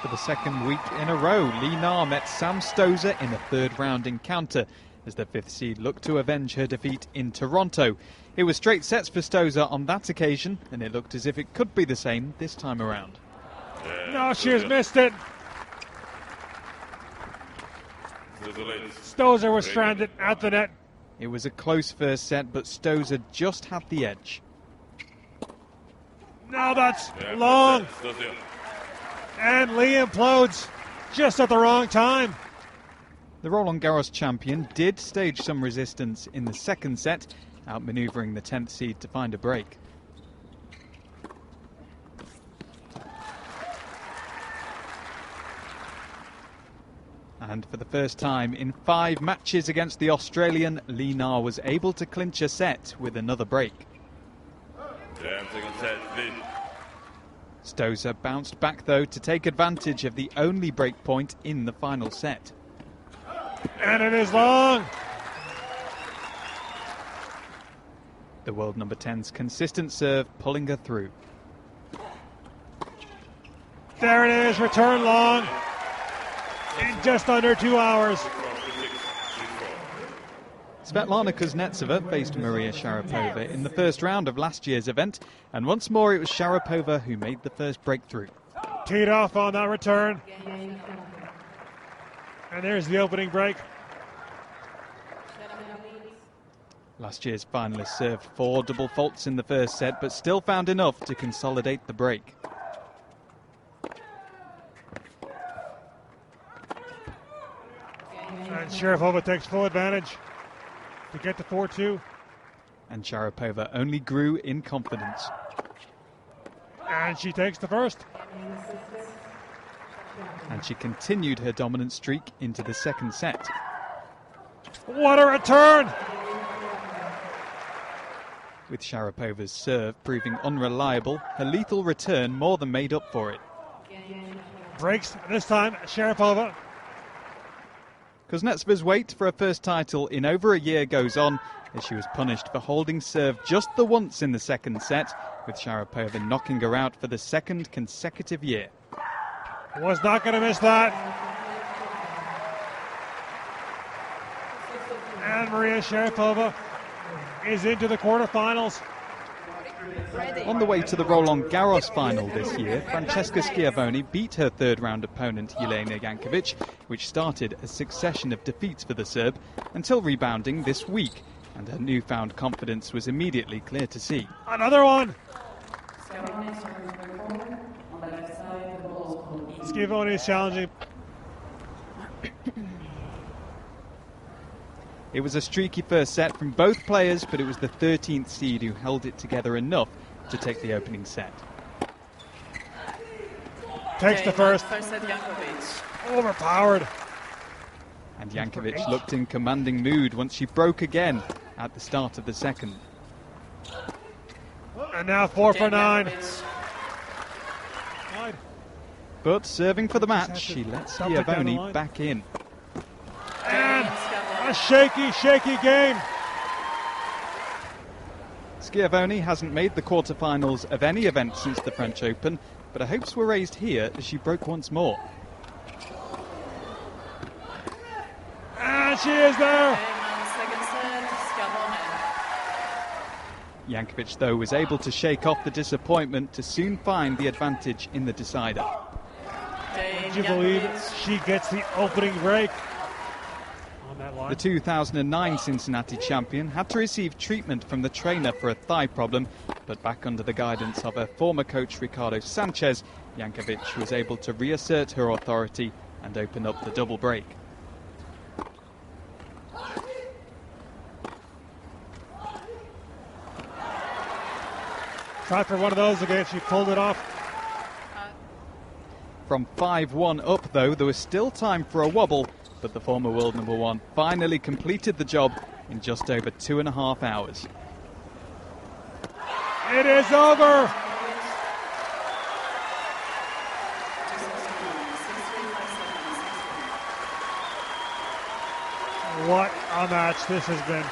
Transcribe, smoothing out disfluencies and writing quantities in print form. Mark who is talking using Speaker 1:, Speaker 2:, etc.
Speaker 1: For the second week in a row, Li Na met Sam Stosur in a third-round encounter as the fifth seed looked to avenge her defeat in Toronto. It was straight sets for Stosur on that occasion, and it looked as if it could be the same this time around.
Speaker 2: No, she has missed it. Stosur was stranded at the net.
Speaker 1: It was a close first set, but Stosur just had the edge.
Speaker 2: Now that's long. And Li implodes just at the wrong time.
Speaker 1: The Roland Garros champion did stage some resistance in the second set, outmaneuvering the 10th seed to find a break. And for the first time in 5 matches against the Australian, Li Na was able to clinch a set with another break. Stosur bounced back though to take advantage of the only break point in the final set.
Speaker 2: And it is long.
Speaker 1: The world number 10's consistent serve pulling her through.
Speaker 2: There it is, return long in just under 2 hours.
Speaker 1: Svetlana Kuznetsova faced Maria Sharapova in the first round of last year's event, and once more it was Sharapova who made the first breakthrough.
Speaker 2: Teed off on that return. And there's the opening break.
Speaker 1: Last year's finalists served 4 double faults in the first set, but still found enough to consolidate the break.
Speaker 2: And Sharapova takes full advantage to get to 4-2.
Speaker 1: And Sharapova only grew in confidence.
Speaker 2: And she takes the first.
Speaker 1: And she continued her dominant streak into the second set.
Speaker 2: What a return!
Speaker 1: With Sharapova's serve proving unreliable, her lethal return more than made up for it.
Speaker 2: Breaks this time, Sharapova.
Speaker 1: Kuznetsova's wait for her first title in over a year goes on as she was punished for holding serve just the once in the second set, with Sharapova knocking her out for the second consecutive year.
Speaker 2: Was not going to miss that. And Maria Sharapova is into the quarterfinals.
Speaker 1: On the way to the Roland Garros final this year, Francesca Schiavone beat her third-round opponent Jelena Jankovic, which started a succession of defeats for the Serb, until rebounding this week, and her newfound confidence was immediately clear to see.
Speaker 2: Another one! Schiavone is challenging.
Speaker 1: It was a streaky first set from both players, but it was the 13th seed who held it together enough to take the opening set.
Speaker 2: Takes the first. Overpowered.
Speaker 1: And Jankovic looked in commanding mood once she broke again at the start of the second.
Speaker 2: And now 4 for 9.
Speaker 1: But serving for the match, she let Schiavone back in.
Speaker 2: And a shaky game.
Speaker 1: Schiavone hasn't made the quarterfinals of any event since the French Open, but her hopes were raised here as she broke once more.
Speaker 2: And she is there.
Speaker 1: Jankovic, though, was able to shake off the disappointment to soon find the advantage in the decider.
Speaker 2: Would you believe she gets the opening break?
Speaker 1: The 2009 Cincinnati champion had to receive treatment from the trainer for a thigh problem, but back under the guidance of her former coach Ricardo Sanchez, Jankovic was able to reassert her authority and open up the double break.
Speaker 2: Tried for one of those again, she pulled it off.
Speaker 1: From 5-1 up, though, there was still time for a wobble, but the former world number 1 finally completed the job in just over 2.5 hours.
Speaker 2: It is over! What a match this has been.